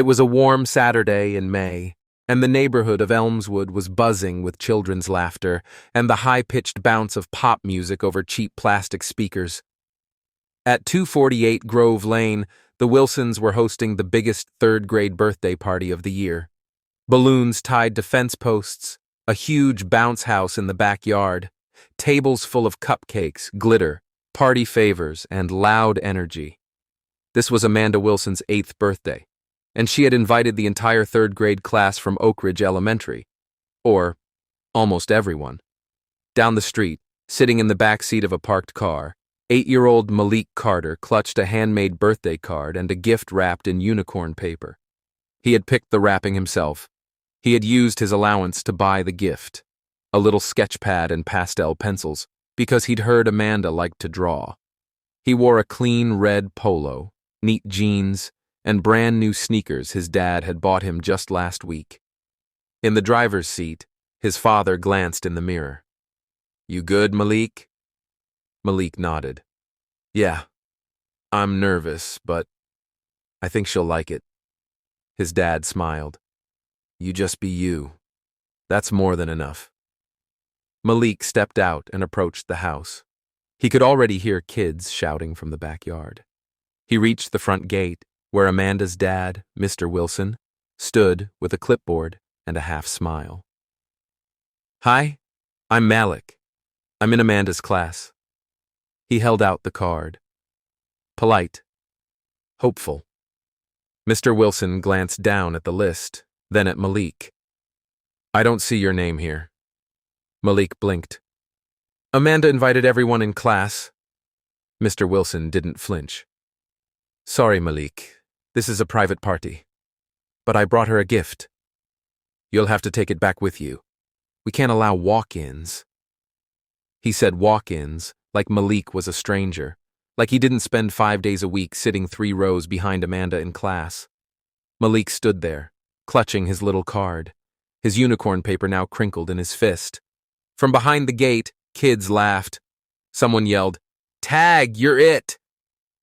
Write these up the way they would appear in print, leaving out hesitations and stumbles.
It was a warm Saturday in May, and the neighborhood of Elmswood was buzzing with children's laughter and the high-pitched bounce of pop music over cheap plastic speakers. At 248 Grove Lane, the Wilsons were hosting the biggest third-grade birthday party of the year. Balloons tied to fence posts, a huge bounce house in the backyard, tables full of cupcakes, glitter, party favors, and loud energy. This was Amanda Wilson's 8th birthday, and she had invited the entire third-grade class from Oak Ridge Elementary. Or almost everyone. Down the street, sitting in the back seat of a parked car, 8-year-old Malik Carter clutched a handmade birthday card and a gift wrapped in unicorn paper. He had picked the wrapping himself. He had used his allowance to buy the gift, a little sketch pad and pastel pencils, because he'd heard Amanda liked to draw. He wore a clean red polo, neat jeans, and brand new sneakers his dad had bought him just last week. In the driver's seat, his father glanced in the mirror. "You good, Malik?" Malik nodded. "Yeah, I'm nervous, but I think she'll like it." His dad smiled. "You just be you. That's more than enough." Malik stepped out and approached the house. He could already hear kids shouting from the backyard. He reached the front gate, where Amanda's dad, Mr. Wilson, stood with a clipboard and a half smile. "Hi, I'm Malik. I'm in Amanda's class." He held out the card. Polite. Hopeful. Mr. Wilson glanced down at the list, then at Malik. "I don't see your name here." Malik blinked. "Amanda invited everyone in class." Mr. Wilson didn't flinch. "Sorry, Malik. This is a private party. But I brought her a gift. You'll have to take it back with you. We can't allow walk-ins." He said walk-ins like Malik was a stranger, like he didn't spend 5 days a week sitting 3 rows behind Amanda in class. Malik stood there, clutching his little card, his unicorn paper now crinkled in his fist. From behind the gate, kids laughed. Someone yelled, "Tag, you're it!"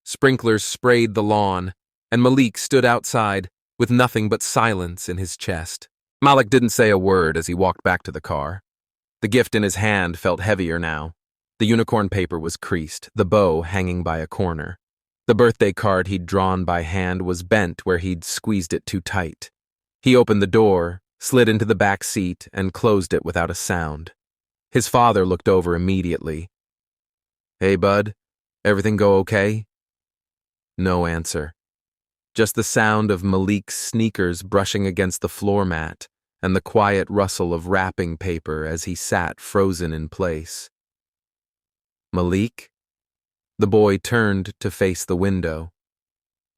Sprinklers sprayed the lawn, and Malik stood outside with nothing but silence in his chest. Malik didn't say a word as he walked back to the car. The gift in his hand felt heavier now. The unicorn paper was creased, the bow hanging by a corner. The birthday card he'd drawn by hand was bent where he'd squeezed it too tight. He opened the door, slid into the back seat, and closed it without a sound. His father looked over immediately. "Hey, bud, everything go okay?" No answer. Just the sound of Malik's sneakers brushing against the floor mat and the quiet rustle of wrapping paper as he sat frozen in place. "Malik?" The boy turned to face the window.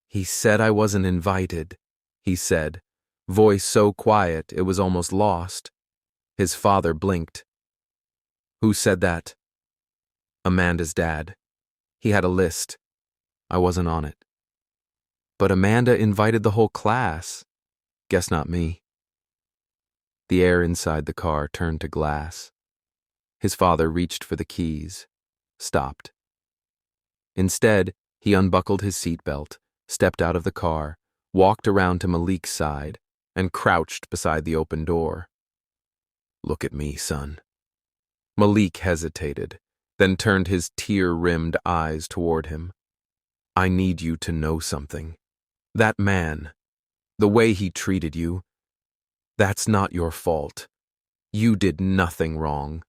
"He said I wasn't invited," he said, voice so quiet it was almost lost. His father blinked. "Who said that?" "Amanda's dad. He had a list. I wasn't on it." "But Amanda invited the whole class. Guess not me." The air inside the car turned to glass. His father reached for the keys, stopped. Instead, he unbuckled his seatbelt, stepped out of the car, walked around to Malik's side, and crouched beside the open door. "Look at me, son." Malik hesitated, then turned his tear-rimmed eyes toward him. "I need you to know something. That man, the way he treated you, that's not your fault. You did nothing wrong.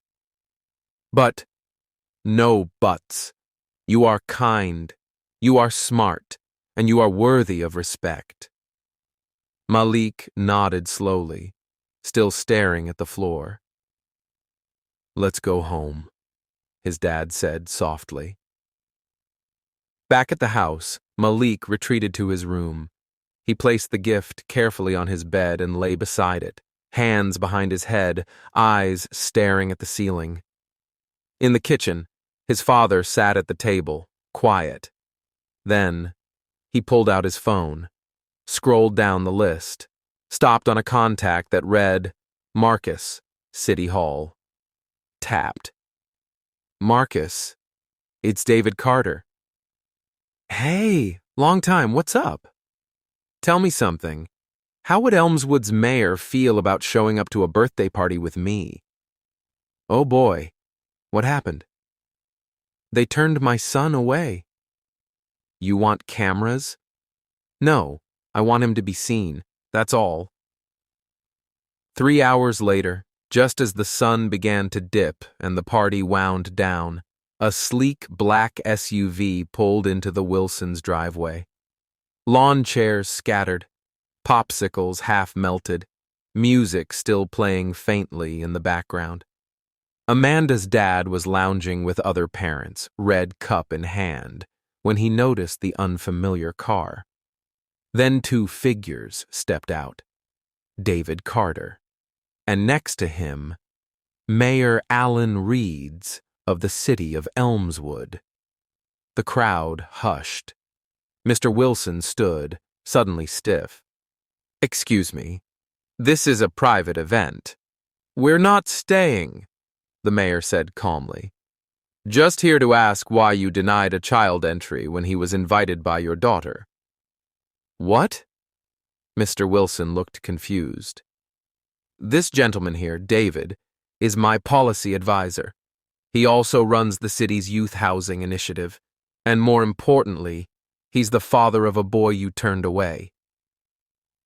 But, no buts. You are kind, you are smart, and you are worthy of respect." Malik nodded slowly, still staring at the floor. "Let's go home," his dad said softly. Back at the house, Malik retreated to his room. He placed the gift carefully on his bed and lay beside it, hands behind his head, eyes staring at the ceiling. In the kitchen, his father sat at the table, quiet. Then, he pulled out his phone, scrolled down the list, stopped on a contact that read, Marcus, City Hall. Tapped. "Marcus, it's David Carter." "Hey, long time, what's up?" "Tell me something. How would Elmswood's mayor feel about showing up to a birthday party with me? Oh boy, what happened? They turned my son away. You want cameras? No, I want him to be seen. That's all. 3 hours later, just as the sun began to dip and the party wound down, a sleek black SUV pulled into the Wilsons' driveway. Lawn chairs scattered, popsicles half melted, music still playing faintly in the background. Amanda's dad was lounging with other parents, red cup in hand, when he noticed the unfamiliar car. Then two figures stepped out. David Carter, and next to him, Mayor Alan Reeds of the city of Elmswood. The crowd hushed. Mr. Wilson stood, suddenly stiff. Excuse me, this is a private event. We're not staying, the mayor said calmly. Just here to ask why you denied a child entry when he was invited by your daughter. What? Mr. Wilson looked confused. This gentleman here, David, is my policy advisor. He also runs the city's youth housing initiative, and more importantly, he's the father of a boy you turned away.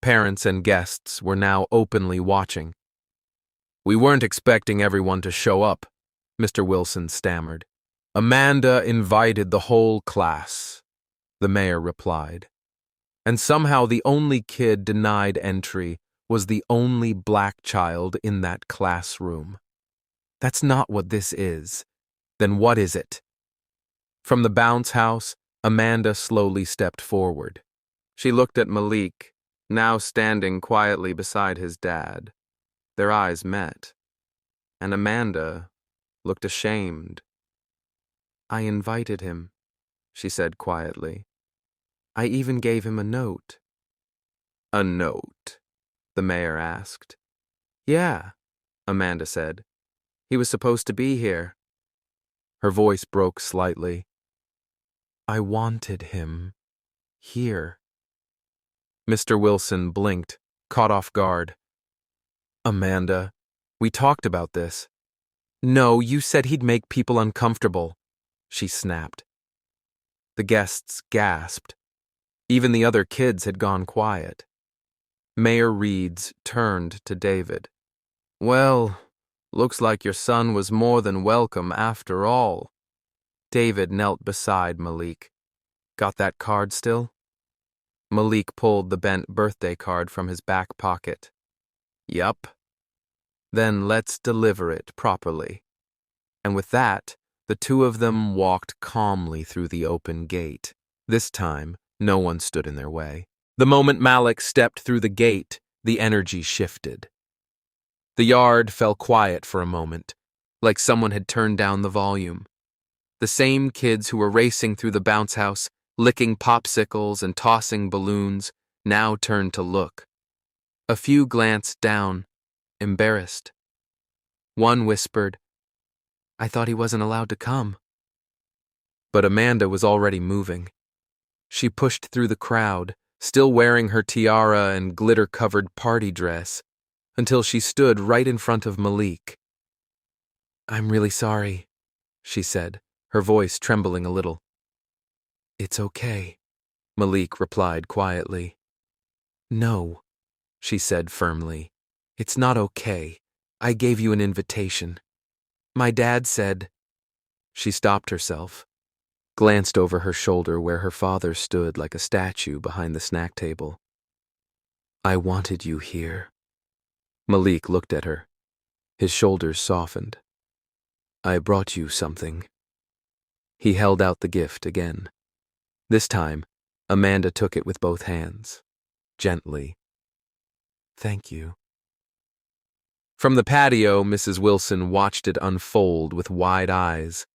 Parents and guests were now openly watching. We weren't expecting everyone to show up, Mr. Wilson stammered. Amanda invited the whole class, the mayor replied. And somehow the only kid denied entry was the only black child in that classroom. That's not what this is. Then what is it? From the bounce house, Amanda slowly stepped forward. She looked at Malik, now standing quietly beside his dad. Their eyes met, and Amanda looked ashamed. I invited him, she said quietly. I even gave him a note. A note? The mayor asked. Yeah, Amanda said. He was supposed to be here. Her voice broke slightly. I wanted him here. Mr. Wilson blinked, caught off guard. Amanda, we talked about this. No, you said he'd make people uncomfortable, she snapped. The guests gasped. Even the other kids had gone quiet. Mayor Reeds turned to David. Well, looks like your son was more than welcome after all. David knelt beside Malik. Got that card still? Malik pulled the bent birthday card from his back pocket. Yup. Then let's deliver it properly. And with that, the two of them walked calmly through the open gate. This time, no one stood in their way. The moment Malik stepped through the gate, the energy shifted. The yard fell quiet for a moment, like someone had turned down the volume. The same kids who were racing through the bounce house, licking popsicles and tossing balloons, now turned to look. A few glanced down, embarrassed. One whispered, I thought he wasn't allowed to come. But Amanda was already moving. She pushed through the crowd, still wearing her tiara and glitter-covered party dress, until she stood right in front of Malik. I'm really sorry, she said, her voice trembling a little. It's okay, Malik replied quietly. No, she said firmly. It's not okay. I gave you an invitation. My dad said... She stopped herself, glanced over her shoulder where her father stood like a statue behind the snack table. I wanted you here. Malik looked at her. His shoulders softened. I brought you something. He held out the gift again. This time, Amanda took it with both hands, gently. Thank you. From the patio, Mrs. Wilson watched it unfold with wide eyes.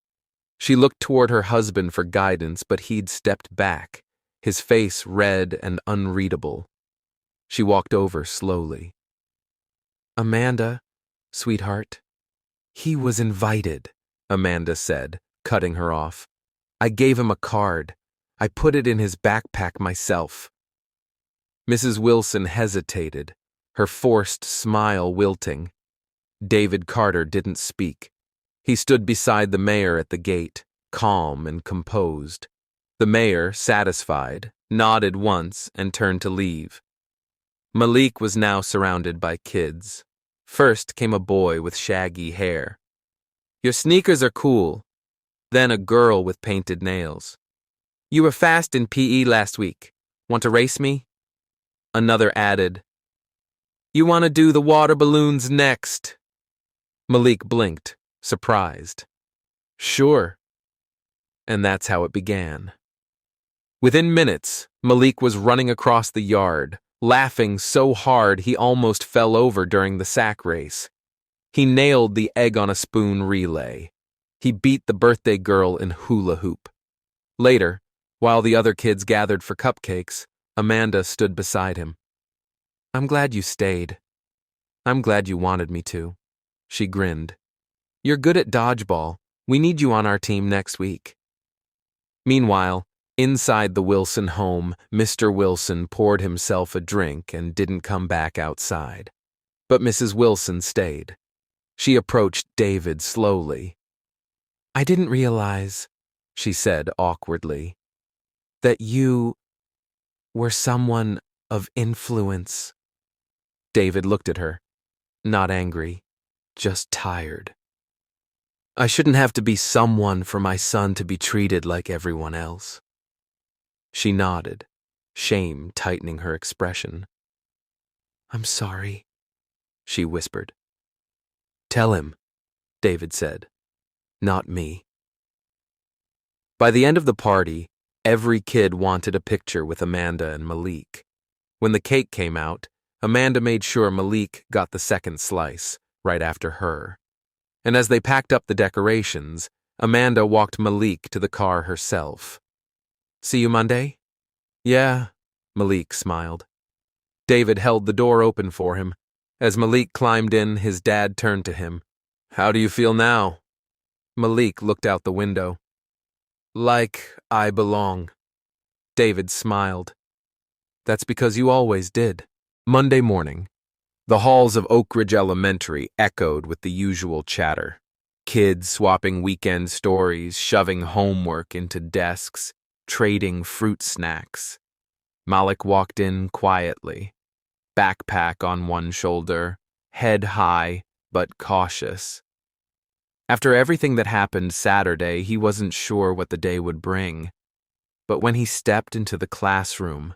She looked toward her husband for guidance, but he'd stepped back, his face red and unreadable. She walked over slowly. Amanda, sweetheart. He was invited, Amanda said, cutting her off. I gave him a card. I put it in his backpack myself. Mrs. Wilson hesitated, her forced smile wilting. David Carter didn't speak. He stood beside the mayor at the gate, calm and composed. The mayor, satisfied, nodded once and turned to leave. Malik was now surrounded by kids. First came a boy with shaggy hair. "Your sneakers are cool." Then a girl with painted nails. "You were fast in PE last week. Want to race me?" Another added, "You want to do the water balloons next." Malik blinked, surprised. "Sure." And that's how it began. Within minutes, Malik was running across the yard, laughing so hard he almost fell over during the sack race. He nailed the egg on a spoon relay. He beat the birthday girl in hula hoop. Later, while the other kids gathered for cupcakes, Amanda stood beside him. "I'm glad you stayed. I'm glad you wanted me to." She grinned. "You're good at dodgeball. We need you on our team next week." Meanwhile, inside the Wilson home, Mr. Wilson poured himself a drink and didn't come back outside. But Mrs. Wilson stayed. She approached David slowly. "I didn't realize," she said awkwardly, "that you were someone of influence." David looked at her, not angry, just tired. "I shouldn't have to be someone for my son to be treated like everyone else." She nodded, shame tightening her expression. "I'm sorry," she whispered. "Tell him," David said. "Not me." By the end of the party, every kid wanted a picture with Amanda and Malik. When the cake came out, Amanda made sure Malik got the second slice, right after her. And as they packed up the decorations, Amanda walked Malik to the car herself. "See you Monday?" "Yeah," Malik smiled. David held the door open for him. As Malik climbed in, his dad turned to him. "How do you feel now?" Malik looked out the window. "Like I belong." David smiled. "That's because you always did." Monday morning, the halls of Oak Ridge Elementary echoed with the usual chatter. Kids swapping weekend stories, shoving homework into desks, trading fruit snacks. Malik walked in quietly, backpack on one shoulder, head high, but cautious. After everything that happened Saturday, he wasn't sure what the day would bring. But when he stepped into the classroom,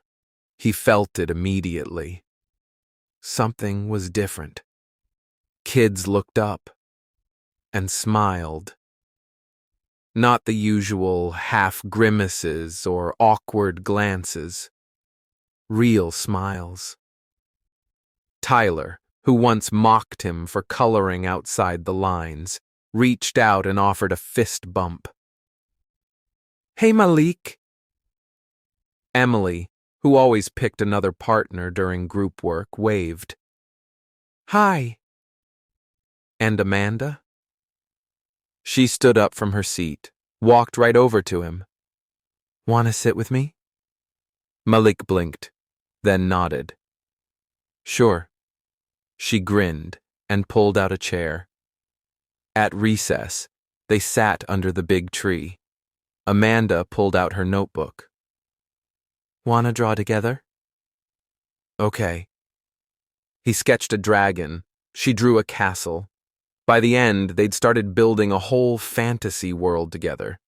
he felt it immediately. Something was different. Kids looked up and smiled. Not the usual half grimaces or awkward glances. Real smiles. Tyler, who once mocked him for coloring outside the lines, reached out and offered a fist bump. "Hey, Malik." Emily, who always picked another partner during group work, waved. "Hi." And Amanda? She stood up from her seat, walked right over to him. "Want to sit with me?" Malik blinked, then nodded. "Sure." She grinned and pulled out a chair. At recess, they sat under the big tree. Amanda pulled out her notebook. "Want to draw together?" "Okay." He sketched a dragon. She drew a castle. By the end, they'd started building a whole fantasy world together,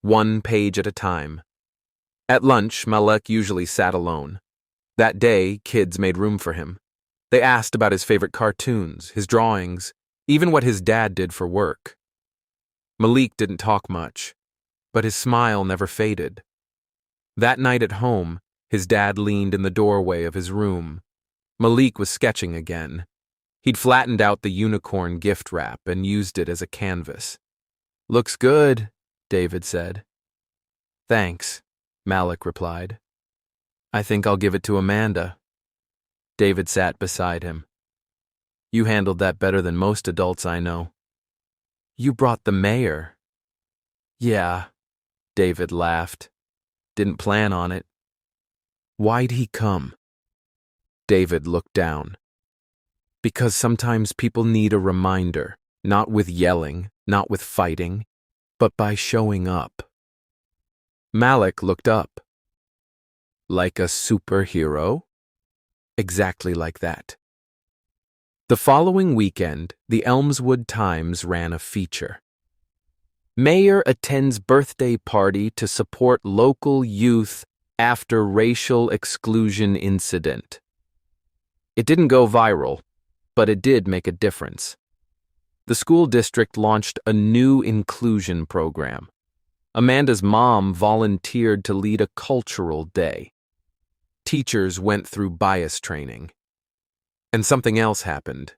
one page at a time. At lunch, Malik usually sat alone. That day, kids made room for him. They asked about his favorite cartoons, his drawings, even what his dad did for work. Malik didn't talk much, but his smile never faded. That night at home, his dad leaned in the doorway of his room. Malik was sketching again. He'd flattened out the unicorn gift wrap and used it as a canvas. "Looks good," David said. "Thanks," Malik replied. "I think I'll give it to Amanda." David sat beside him. "You handled that better than most adults I know." "You brought the mayor." "Yeah," David laughed. "Didn't plan on it." "Why'd he come?" David looked down. Because sometimes people need a reminder, not with yelling, not with fighting, but by showing up. Malik looked up. Like a superhero? Exactly like that. The following weekend, the Elmswood Times ran a feature. Mayor attends birthday party to support local youth after racial exclusion incident. It didn't go viral, but it did make a difference. The school district launched a new inclusion program. Amanda's mom volunteered to lead a cultural day. Teachers went through bias training. And something else happened.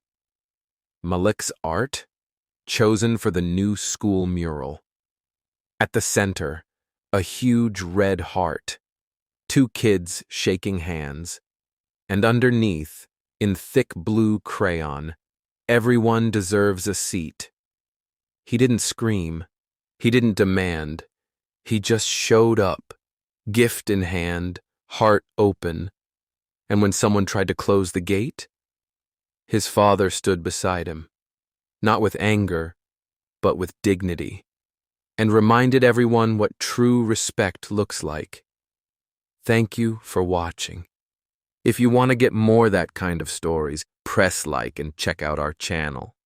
Malik's art, chosen for the new school mural. At the center, a huge red heart, 2 kids shaking hands, and underneath, in thick blue crayon, everyone deserves a seat. He didn't scream. He didn't demand. He just showed up, gift in hand, heart open. And when someone tried to close the gate, his father stood beside him, not with anger, but with dignity, and reminded everyone what true respect looks like. Thank you for watching. If you want to get more that kind of stories, press like and check out our channel.